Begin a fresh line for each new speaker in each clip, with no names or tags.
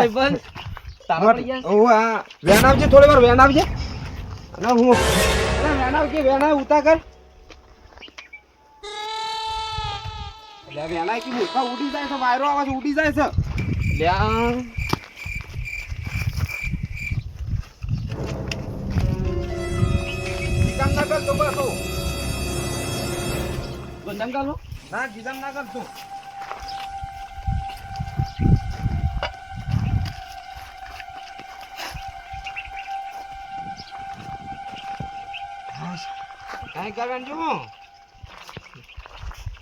ભાઈબંધ તારા પડી ગયા
ઓ આ વેણ આવજે થોડી વાર વેણ આવજે અને હું વેણ આવજે વેણ ઉતા કર લે વેણ કે મૂર્ખા ઉડી જાય છે વાયરો આવાજ ઉડી જાય છે લ્યા ગીધમ ના કર તો બસો
ગંદમ કાલો
ના ગીધમ ના કરતો કાંઈ કરવાનું છું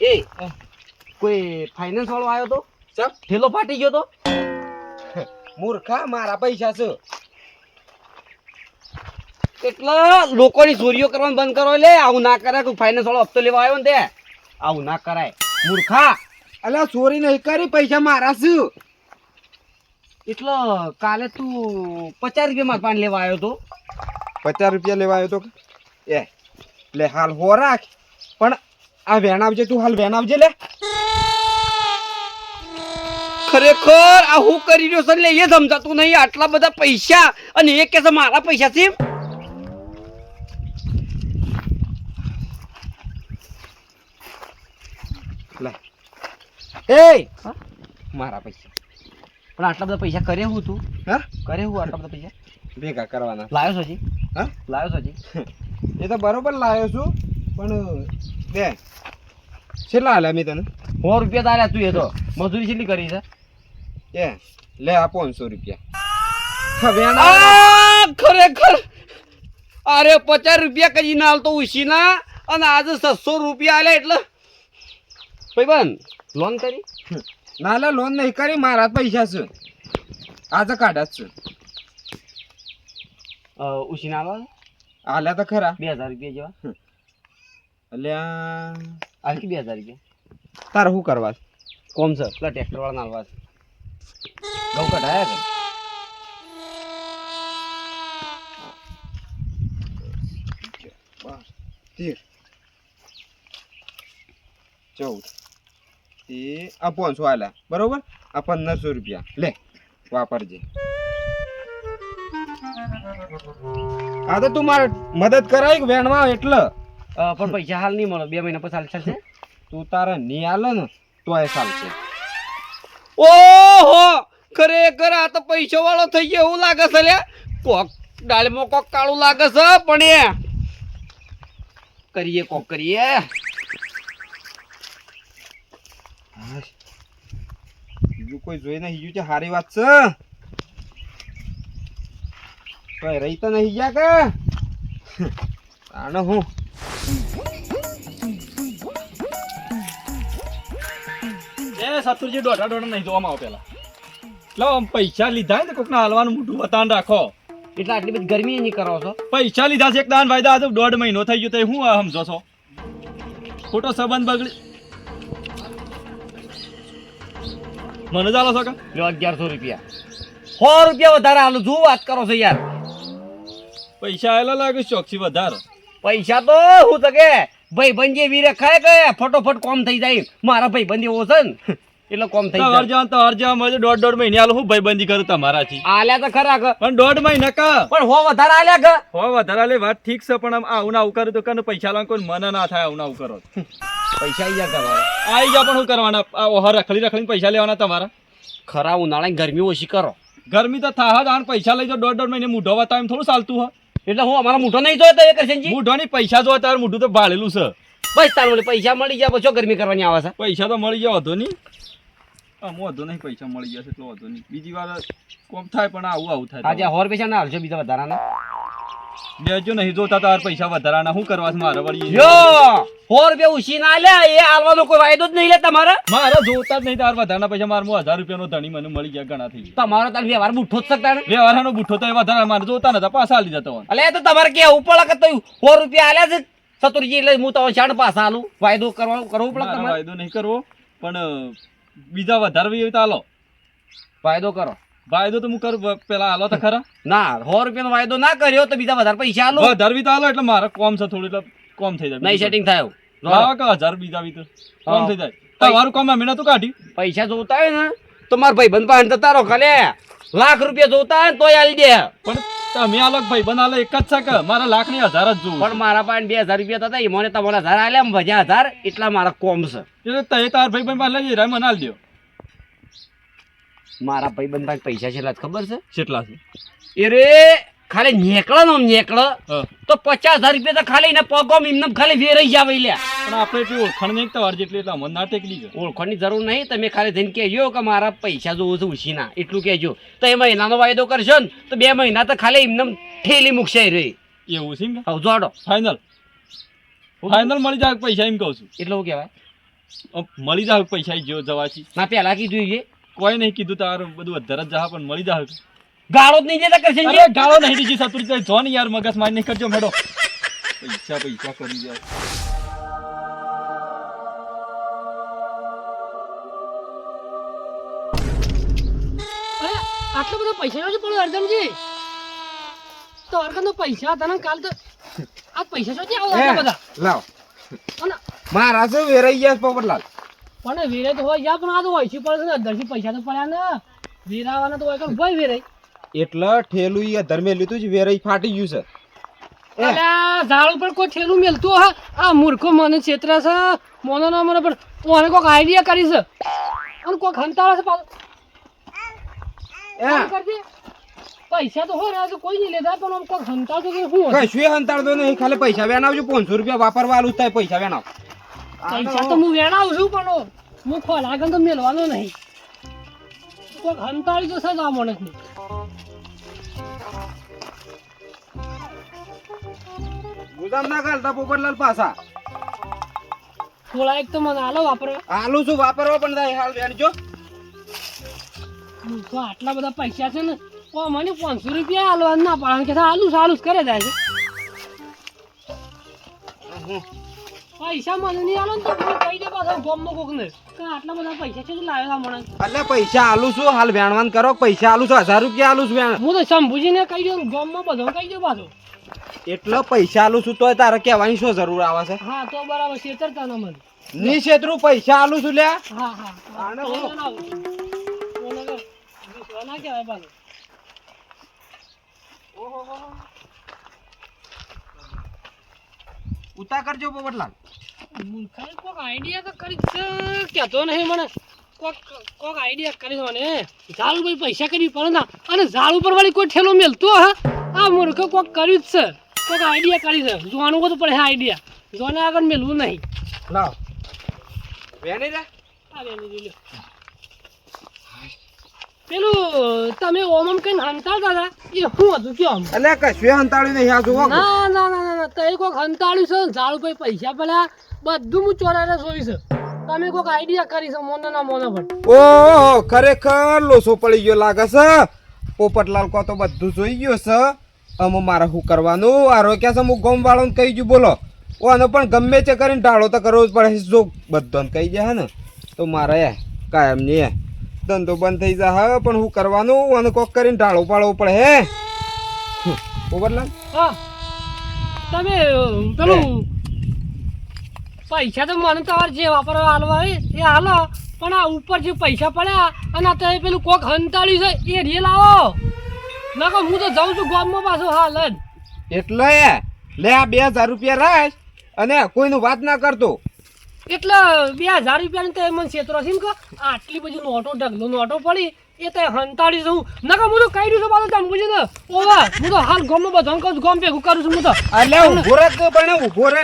એ કોઈ ફાઇનાન્સ વાળો આવ્યો તો
ચપ
ઠેલો ફાટી ગયો તો
મૂર્ખા મારા પૈસા છે
એટલે લોકોની ચોરીઓ કરવાનું બંધ કરો લે આવું ના કરાય કોઈ ફાઇનાન્સ વાળો હપ્તો લેવા આવ્યો ને તે આવું ના કરાય મૂર્ખા
અલ્યા ચોરી નહીં કરી પૈસા મારા છે
એટલે કાલે તું 50 રૂપિયામાં પાન લેવા આવ્યો તો
50 રૂપિયા લેવા આવ્યો તો એ લે હાલ હો રાખ પણ આ વેણ આવજે તું હાલ વેણ આવજે લે
ખરેખર આ હું કરી રહ્યો છે લે એ સમજાતું નહીં આટલા બધા પૈસા અને એ કે છે મારા પૈસા છે
લે
એ મારા પૈસા પણ આટલા બધા પૈસા કરે હું તું
હા
કરે હું આટલા બધા પૈસા
ભેગા કરવાના
લાવ્યો છો જી
હા
લાવ્યો છો જી
એ તો બરોબર લાવ્યો છું પણ બે કેટલા હાલ્યા મેં તને
100 રૂપિયા તાર્યા તું એ તો મજૂરી કેટલી કરી છે
એ લે આ 500 રૂપિયા હા વેણ
આ ખરેખર અરે 50 રૂપિયા કજી ના હાલ તો ઉછીના અને આજે 700 રૂપિયા આલે એટલે ભાઈબંધ લોન કરી
ના લે લોન નહીં કરી મારા પૈસા છે આજે કાઢ્યા જ છે
ઉછીના આલો
હાલ્યા તો ખરા
2000 રૂપિયા જેવા
અલ્યા
હાલ કે 2000 રૂપિયા
તારે શું કરવા છે?
કોમ છે પેલા ટ્રેક્ટર વાળા નાલવા છે ઘઉં કઢાયા કે
13 14 એ આ 500 હાલ્યા બરોબર આ 1500 રૂપિયા લે વાપરજે હા તો તું મારે મદદ કરાય વેણમાં એટલે
પણ પૈસા હાલ નહીં મળે 2 મહિના પછી હાલ ચાલશે
તું તારે નહીં હાલે ને તો એ ચાલશે
ઓહો ખરેખર આ તો પૈસા વાળો થઈ ગયો એવું લાગે છે લે કોક ડાળમાં કોક કાળું લાગે છે પણ એ કરીએ કોક કરીએ
બીજું કોઈ જોઈ નહીં ગયું છે સારી વાત છે કોઈ રહી તો નહીં ગયા કે આને હું
એ સતુરજી દોઢા નહીં જોવામાં આવો પેલા એટલે આમ પૈસા લીધા ને કોકના હાલવાનું મોટું વતાન રાખો
એટલે આટલી બધી ગરમી નહીં કરો છો
પૈસા લીધા છે એક દાન વાયદા આજે 1.5 મહિનો થઈ ગયો તો હું સમજો છો ખોટો સંબંધ બગડી મને ચાલો છો કે
લો 1100 રૂપિયા 100 રૂપિયા વધારે હાલું શું વાત કરો છો યાર
પૈસા આવેલા લાગે ચોકસી વધારે
પૈસા તો હું તો કે ભાઈબંધ જે વીરે ખાય કે ફટોફટ કોમ થઈ જાય મારા ભાઈબંધ એવો છે ને એટલે કોમ થઈ
તવાર
જાય
જવા મળે 1.5 મહિને હાલ હું ભાઈબંધી કરું તમારાથી
આલ્યા તો ખરા કે
પણ 1.5 મહિના કા
પણ હો વધારે આલ્યા કે
હો વધારે લે વાત ઠીક છે પણ આમ આવું ના આવું કરું તો કને પૈસા લાવ કોઈ મન ના થાય આવું ના આવું કરો
પૈસા આવી જાય તમારે
આવી જા પણ શું કરવાના આ ઓહર રખડીને પૈસા લેવાના તમારા
ખરા ઉનાળાની ગરમી ઓછી કરો
ગરમી તો થાહ જ આન પૈસા લઈ જાઓ 1.5 મહિને મૂઢો વાતા એમ થોડું ચાલતું હોય
એટલે હું અમારા મૂઠો નહીં જોયો તો એ કરશનજી
મૂઢોની પૈસા જોવા તાર મૂઢું તો ભાળેલું છે
બસ તાર મને પૈસા મળી જાય પછી ગરમી કરવાની આવે છે
પૈસા તો મળી ગયા વધો નહીં આમ વધો નહીં પૈસા મળી ગયા છે એટલો વધો નહીં બીજી વાર કોમ થાય પણ આવું આવું થાય
આજે 100 પૈસા ના હાલશો બીજા વધારાના
દેજો નહીં જોતા તાર પૈસા વધારાના શું કરવા છે મારે વળી
યો 100 રૂપિયા ઉછી ના લે એ આલવાનો કોઈ વાયદો જ નહીં લે તમારે
મારે જોતા જ નહીં તાર વધારાના પૈસા મારે 1000 રૂપિયાનો ધણી મને મળી ગયા ઘણા થઈ ગયા
તમારો તાર વ્યવહાર બુઠ્ઠો જ શકતા ને
વ્યવહારનો બુઠ્ઠો તો એ વધારે મારે જોતા નતા પાછા આલી જતો હોય
અલે એ તો તમારે કેવું પડે કે તો 100 રૂપિયા આલ્યા છે સતુરજી એટલે હું તો શાણ પાછા આલું વાયદો કરવું પડે
મારે
તમારે
વાયદો નહીં કરવો પણ બીજા વધારે હોય તો હાલો
વાયદો કરો
વાયદો તો હું કરું પેલા હાલો તો ખરા
ના 100 રૂપિયાનો વાયદો ના કર્યો તો બીજા વધારે પૈસા આલો
વધારવી તો હાલો એટલે મારે કોમ છે થોડું એટલે કોમ થઈ જાય
નહીં સેટિંગ થાય
હા કે 1000 બીજા બી તો કોમ થઈ જાય તમારું કામ અમે નતું કાઢી
પૈસા જોતા હોય ને તો મારા ભાઈબંધ પાસે તારો ખાલે લાખ રૂપિયા જોતા હોય ને તોય આલી દે.
પણ તમે આલો ભાઈ બનાલો એક જ છે કે મારા લાખ ની 1000 જ જોવું
પણ મારા પાસે 2000 રૂપિયા હતા, મને તમારા 1000 આલ્યા, એમ વજા 1000 એટલા મારા કોમ છે.
એટલે તે તાર ભાઈ બન લઈ જઈ મને આલ દો.
મારા ભાઈબંધ પાસે પૈસા છેલ્લા ખબર છે?
કેટલા છે?
એ રે ખાલી નેકળો ને નેકળો
હા.
તો 50,000 રૂપિયા તો ખાલી એને પગોમ એમને ખાલી વેરાઈ જાવ લ્યા.
પણ આપણે એટલી ઓળખાણ નહીં તો વાર જેટલી એટલે અમને ના ટેકલી છે.
ઓળખવાની જરૂર નહીં, તમે ખાલી જઈને કહેજો કે મારા પૈસા જોવું છે ઉછીના, એટલું કહેજો. તો એ મહિનાનો વાયદો કરશો ને તો 2 મહિના તો ખાલી એમને ઠેલી મૂકશે રે.
એવું છે ને?
હવે જોડો
ફાઇનલ ફાઇનલ મળી જાય પૈસા એમ કહું છું.
એટલે શું કહેવાય?
મળી જાય પૈસા જો જવાથી.
ના પહેલા કીધું છે
કોઈ નહીં કીધું તારું બધું વધારે જ જા પણ મળી જાય.
ગાળો જ નહીં જતા કરશે
અરે ગાળો નહીં દીજી સતુર જો ને યાર મગજ મારી નહીં કરજો મેડો. પૈસા પૈસા કરી જાય.
અરે આટલો બધો પૈસા નથી પડ્યો હરદમજી. તો હરકતનો પૈસા હતા ને કાલ તો આ પૈસા શું આવો આટલા બધા?
લાવ
અને
મારા શું વેરાઈ ગયા છે પોપટલાલ.
પણ વેરે તો હોય યા પણ આ તો વૈસી પડે છે ને, દરથી પૈસા તો પડ્યા ને વેરાવાના તો હોય કે ભાઈ વેરાઈ.
એટલે ઠેલું ઈ ધર્મે લીધું છે, વેરાઈ ફાટી ગયું છે.
અલ્યા ઝાડ ઉપર કોઈ ઠેલું મેલતું હા આ મૂર્ખો મને છેતરા છે મોનો ના મને, પણ મને કોઈક આઈડિયા કરી છે અને કોઈક હંતાળે છે પાછું. કામ કરજે. પૈસા તો હોય તો કોઈ નહીં લેતા, પણ આમ કોઈક હંતાળતો તો શું હશે?
કશું હંતાડતો નહીં, ખાલી પૈસા વેણાવજો. 500 રૂપિયા વાપરવા આલું થાય, પૈસા વેણાવ.
પૈસા તો હું વેણાવું છું, પણ હું ખોલાગન તો મેલવાનો નહીં. કોઈક હંતાળી તો છે જ આ માણસની.
ગુદામ ના ગાલતા પોપટલાલ પાછા.
થોડા એક તો મને આલો વાપરવા.
આલુ શું વાપરવા પણ થાય, હાલ વેણજો.
તો આટલા બધા પૈસા છે ને તો મને 500 રૂપિયા આલવા ના પાડે કે આલુ સાલું કરે જાય છે. પૈસા મને નહીં આલો ને તો કોઈ કહી દે પાછા ગોમમાં કોકને કે આટલા બધા પૈસા છે લાવેલા મને.
એટલે પૈસા આલુ છું, હાલ વેણવાન કરો. પૈસા આલુ છું, 1000 રૂપિયા આલુ છું વેણ.
હું તો શંભુજીને કહી દઉં ગોમમાં બધો કહી દઉં પાછો.
એટલે પૈસા આલુ છું તોય તારે કહેવાની શું જરૂર આવે છે?
હા તો બરાબર છેતરતા ના મને.
ની છેતરું, પૈસા આલુ છું લ્યા.
હા હા
આને
તો
હો.
ના કહેવાય પાછું.
ઉતા કરજો પોપટલાલ.
મૂર્ખાએ કોક આઈડિયા તો કરી છે, કહેતો નહીં મને. કોક આઈડિયા કરી મને ઝાડ ઉપર પૈસા કરી પડે ના, અને ઝાડ ઉપર વાળી કોઈ ઠેલો મેલતો હા આ મૂર્ખ કોક કર્યું જ છે. કોક આઈડિયા કરી છે, જોવાનું બધું પડે આઈડિયા. જોને આગળ મેલવું નહીં.
લાવ વેણી રે.
આ વેની જોઈ લો. પેલું તમે ઓમ ઓમ કઈ હંતાડતા હતા એ શું હતું કયો આમ?
એટલે કશું હંતાડ્યું નહીં, આ જુઓ.
ના ના ના ના તો એ કોક હંતાડ્યું છે, ઝાડ ઉપર પૈસા પડ્યા બધું હું ચોરાઈને જોઈ છે. તમે કોક આઈડિયા કરી છે મોનો ના મોનો પણ.
ઓહો, ખરેખર લોસો પડી ગયો લાગે છે. પોપટલાલ કો તો બધું જોઈ ગયો છે. આમાં મારે શું કરવાનું? આરો ક્યાં છે? હું ગામ વાળાને કહી ગયું, બોલો. ઓનો પણ ગમે તે કરીને ટાળો તો કરવો જ પડે. જો બધાને કહી જાય ને તો મારે કાયમ નહીં ધંધો બંધ થઈ જાય. પણ શું કરવાનું? અને કોક કરીને ટાળો પાડવો પડે. હે પોપટલાલ
હા તમે પેલું પૈસા તો મને તમારે જે વાપરવા હાલવા હોય એ હાલો, પણ આ ઉપર જે પૈસા પડ્યા અને આ તો પેલું કોક હંતાડ્યું છે એ રીલ આવો ના કહો. હું તો જાઉં છું ગામમાં પાછો હાલ જ.
એટલે લે આ 2000 રૂપિયા રાખ અને કોઈનું વાત ના કરતો.
એટલે 2000 રૂપિયાની તો મને છેતરો છે ને કે આટલી બધી નોટો ઢગલો નોટો પડી એ તો હંતાડી છું ના કહો. હું તો કહી દઉં છું પાછું તમે પૂછી ને ઓવા હું તો હાલ ગામમાં બધાને કહું છું, ગામ ભેગું કરું છું હું તો.
એટલે ઉભો રે તો પણ ઉભો રે.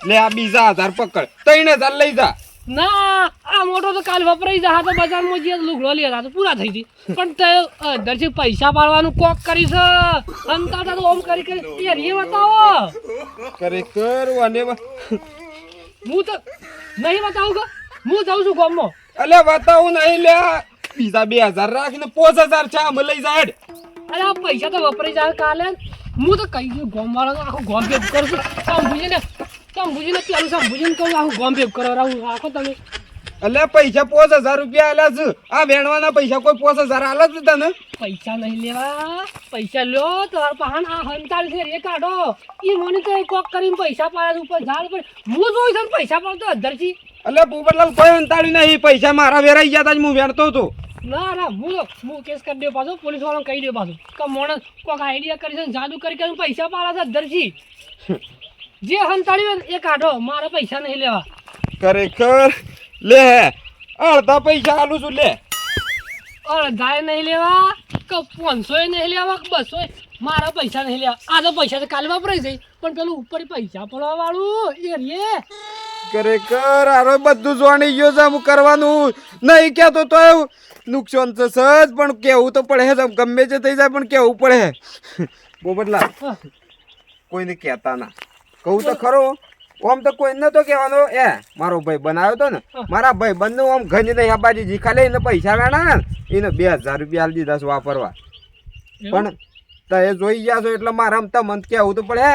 લે આ બીજા 1000 પકડ, 3000 લઈ જા.
ના આ મોટો તો કાલ વપરાઈ જા તો બજારમાં જે લુગડો લેતા તો પૂરા થઈ ગઈ, પણ તે દરજી પૈસા પાડવાનું કોક કરી છે હંતાતા તો ઓમ કરી કરી એ રી બતાવો.
ખરેખર વાને
હું તો નહીં બતાવું કે હું જાઉં છું ગામમાં.
અલે બતાવું નહીં લે. બીજા 2000 રાખીને 5000 છે આમ લઈ જા. હેડ.
અરે આ પૈસા તો વપરાઈ જાય કાલે. હું તો કહી દઉં ગામ વાળા આખું ગામ ભેગ કરું છું. સંભુજીને પેલું સંભુજીને કહું આખું ગામ ભેગ કરાવું આખો તમે.
અલે પૈસા 5000 રૂપિયા આલ્યા છે. આ વેણવાના પૈસા કોઈ 5000 આલે જ તને?
પૈસા નહીં લેવા, પૈસા લ્યો તો પહાણ આ હંતાળ છે રે કાઢો. એ મને તો કોક કરીને પૈસા પાડે ઉપર ઝાડ પર હું જોઈ છે પૈસા પાડતો અધરથી.
અલે પોપટલાલ કોઈ અંતાડ્યું નહીં. પૈસા મારા વેરાઈ ગયા તા જ હું વેણતો હતો.
ના હું કેસ કરી દઉં પાછો પોલીસ વાળાને કહી દઉં પાછું કે માણસ કોઈક આઈડિયા કરી છે ને જાદુ કરી પૈસા પાડા છે દરજી જે હંતાળ્યું હોય ને એ કાઢો મારા પૈસા નહીં લેવા.
ખરેખર લે અડધા પૈસા આલું છું લે.
અડધાએ નહીં લેવા કે 500 નહીં લેવા કે 200 મારા પૈસા નહીં લેવા. આ તો પૈસા તો કાલે વાપરાઈ જાય પણ પેલું ઉપર પૈસા પડવા વાળું એ રે
ખરેખર આરો બધું જોણી ગયો છે હું કરવાનું નહીં કહેતો તો એવું નુકસાન તો સજ પણ કેવું તો પડે છે ગમે તે થઈ જાય પણ કેવું પડે. પોપટલાલ કોઈને કહેતા ના કહું તો ખરો આમ તો કોઈ નતો કહેવાનો. એ મારો ભાઈ બનાવ્યો તો ને મારા ભાઈ બંને આમ ઘણી નહીં આબાજી જી ખાલી એને પૈસા વેણા ને એને 2000 રૂપિયા આલી દીધા છે વાપરવા. પણ તમે જોઈ ગયા છો એટલે મારા તમને કેવું તો પડે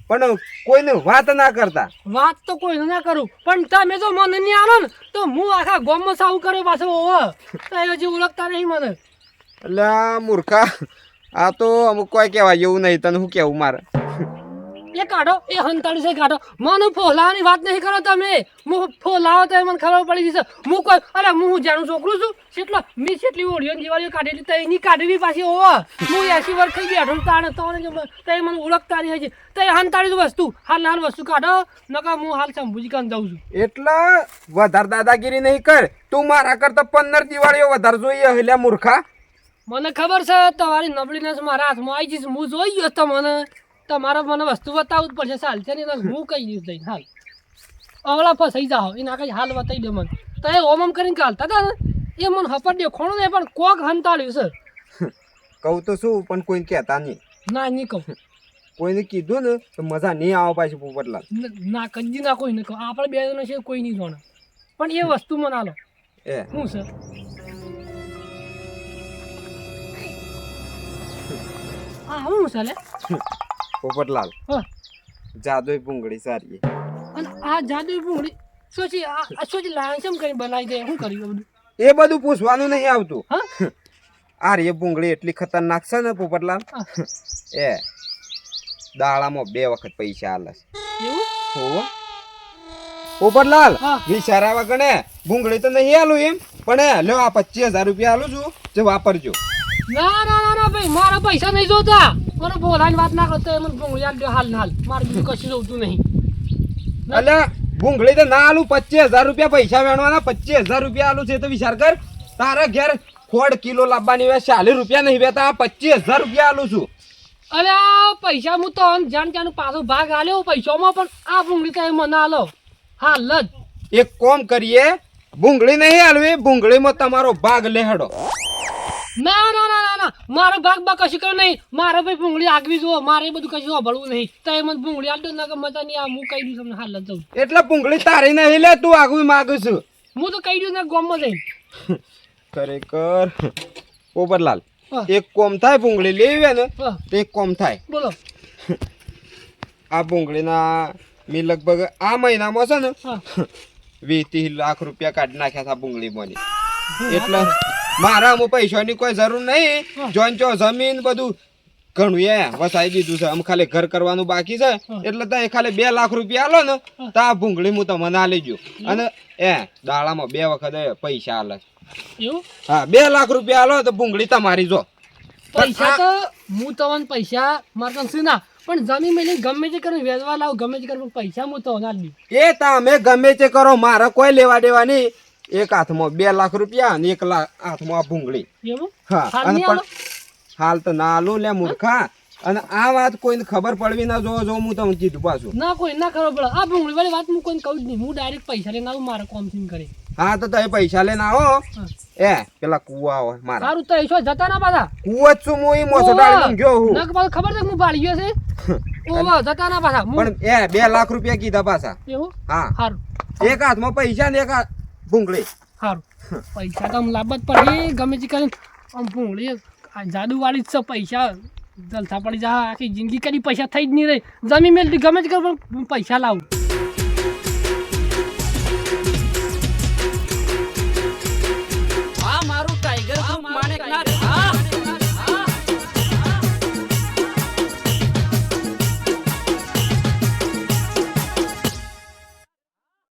પણ કોઈને વાત ના કરતા.
વાત તો કોઈને ના કરું પણ તમે જો મને નહીં આલો ને તો હું આખા ગામમાં સાવ કર્યો પાછો ઓવો તો હજી ઓળખતા નહીં મને.
એટલે મૂર્ખા આ તો અમુક કોઈ કહેવાય એવું નહીં તને શું કેવું મારે.
એ કાઢો એ હંતાળી છે કાઢો મને ફોલાવાની વાત નહીં કરો તમે. હું ફોલાવો તો મને ખબર પડી જશે. હું કોઈ અરે હું જાણું છોકરું છું કેટલો મેં કેટલી ઓળીઓ દિવાળીઓ કાઢેલી તો એની કાઢેલી પાછી ઓવો હું 80 વર્ષ થઈ બેઠો તાણે તો મને ઓળખતા નહીં હજી તો એ હંતાળી વસ્તુ હાલ વસ્તુ કાઢો નકા હું હાલ શંભુજી કાન જાઉં છું.
એટલે વધારે દાદાગીરી નહીં કર. તું મારા કરતા 15 દિવાળીઓ વધારે જોઈએ હલ્યા મૂર્ખા.
મને ખબર છે તમારી નબળીનેસ મારા હાથમાં આવી જઈશ. હું જોઈ ગયો તમને તમારે મને વસ્તુ બતાવવું જ પડશે. ચાલ છે ને હું કહી દઈશ જઈને હાલ અવળા ફસાઈ જાઓ એના કઈ હાલ બતાવી દે મને. તો એ ઓમ કરીને ચાલતા હતા ને એ મને હપટ દેખોણું નહીં પણ કોક હંતાળ્યું છે.
કહું તો શું પણ કોઈને કહેતા નહીં.
ના નહીં કહું
કોઈને કીધું ને તો મજા નહીં આવે પાછી પોપટલાલ.
ના કદી ના કોઈ નહીં કહું. આપણે બે જણા છે કોઈ નહીં જોણે પણ એ વસ્તુ મને આલો
એ
શું છે. હા હું છે લે
પોપટલાલ
હા
જાદુઈ ભૂંગળી સારી.
અને આ જાદુ ભૂંગળી સોચી લાંચમ કરી બનાવી દે શું કર્યું બધું
એ બધું પૂછવાનું નહીં આવતું.
હા
આ રે ભૂંગળી એટલી ખતરનાક છે ને પોપટલાલ એ દાડામાં 2 વખત પૈસા આલે છે.
એવું
પોપટલાલ
હા.
વિચાર્યા વગણે ભૂંગળી તો નહીં આલું એમ પણ લ્યો આ 25000 રૂપિયા આલું છું જે વાપરજો.
ના ભાઈ મારા પૈસા નહીં જોતા. મને બોલાની વાત ના કરતો મને ભૂંગળી આલ દે હાલ ને હાલ મારે બીજું કશું જોતું નહીં.
એટલે ભૂંગળી તો ના આલું 25000 રૂપિયા પૈસા વેણવાના 25000 રૂપિયા આલું છે તો વિચાર કર. તારા ઘેર ખોડ કિલો લાવવાની હોય 40 રૂપિયા નહીં વેતા 25000 રૂપિયા આલું છું.
અરે આ પૈસા હું તો જાણ ત્યાંનો પાછો ભાગ આલ્યો પૈસામાં પણ આ ભૂંગળી તો મને આલો હાલ જ.
એક કોમ કરીએ ભૂંગળી નહીં આલવી ભૂંગળીમાં તમારો ભાગ લેહડો.
ના મારો ભાગ બા કશું કર્યું નહીં. મારે ભાઈ ભૂંગળી આગવી જુઓ મારે એ બધું કશું સાંભળવું નહીં. તો એ મને ભૂંગળી આલ દો ના મજા નહીં આ હું કહી દઉં તમને હાલ જ જાઉં.
એટલે ભૂંગળી તારી નહીં લે તું આગવી માગું છું.
હું તો કહી દઉં ને ગામમાં જઈને.
ખરેખર પોપટલાલ
હા.
એક કોમ થાય ભૂંગળી લેવી ને
હા
તો એક કોમ થાય.
બોલો
આ ભૂંગળીના મેં લગભગ આ મહિનામાં છે ને
હા
20-30 લાખ રૂપિયા કાઢી નાખ્યા હતા ભૂંગળીમાંની. એટલે મારા આમાં પૈસાની કોઈ જરૂર નહીં. જોઈન ચો જમીન બધું ઘણું એ વસાઈ દીધું છે. આમ ખાલી ઘર કરવાનું બાકી છે એટલે તમે ખાલી 2 લાખ રૂપિયા આલો ને તો આ ભૂંગળી હું તમને આલી ગયો. અને એ દાડામાં 2 વખત પૈસા આલે.
એવું
હા 2 લાખ રૂપિયા આલો તો ભૂંગળી તમારી જો.
પૈસા તો હું તમને પૈસા મારે શું ના પણ જમીન મેલી ગમે તે કરીને વેચવા લાવ ગમે તે કરીને પૈસા હું તો ના દઉં.
એ તમે ગમે તે કરો મારે કોઈ લેવા દેવા નહીં. એક હાથમાં 2 લાખ રૂપિયા અને 1 લાખ હાથમાં આ ભૂંગળી.
એવું
હા
હાલ
અને
નહીં
પણ
આલો?
હાલ તો ના આલું લે મૂર્ખા. અને આ વાત કોઈને ખબર પડવી ના જો હું તમને કીધું પાછું.
ના કોઈ ના ખબર પડે. આ ભૂંગળી વાળી વાત હું કોઈને કહું જ નહીં. હું ડાયરેક્ટ પૈસા લઈને આવું મારે કોમ થઈને કરે.
હા તો તમે પૈસા લઈને આવો એ પેલા કુવા હોય મારા
સારું તો એસો જતા ના પાછા.
કુવો જ છું હું ઈ મોસો ડાળીને ગયો હું.
નક પાછું ખબર છે કે હું ભાળી ગયો છે. ઓવા જતા ના પાછા.
પણ એ 2 લાખ રૂપિયા કીધા પાછા.
એવું
હા
સારું
એક હાથમાં પૈસા ને એક હાથ ભૂંગળી.
સારું પૈસા તો આમ લાભ જ પડે ગમે તે કરીને આમ ભૂંગળી જાદુ વાળી જ છે. પૈસા જલસા પડી જા આખી જિંદગી કદી પૈસા થઈ જ નહીં રહી. જમી મેલતી ગમે તે કરે પણ પૈસા લાવું.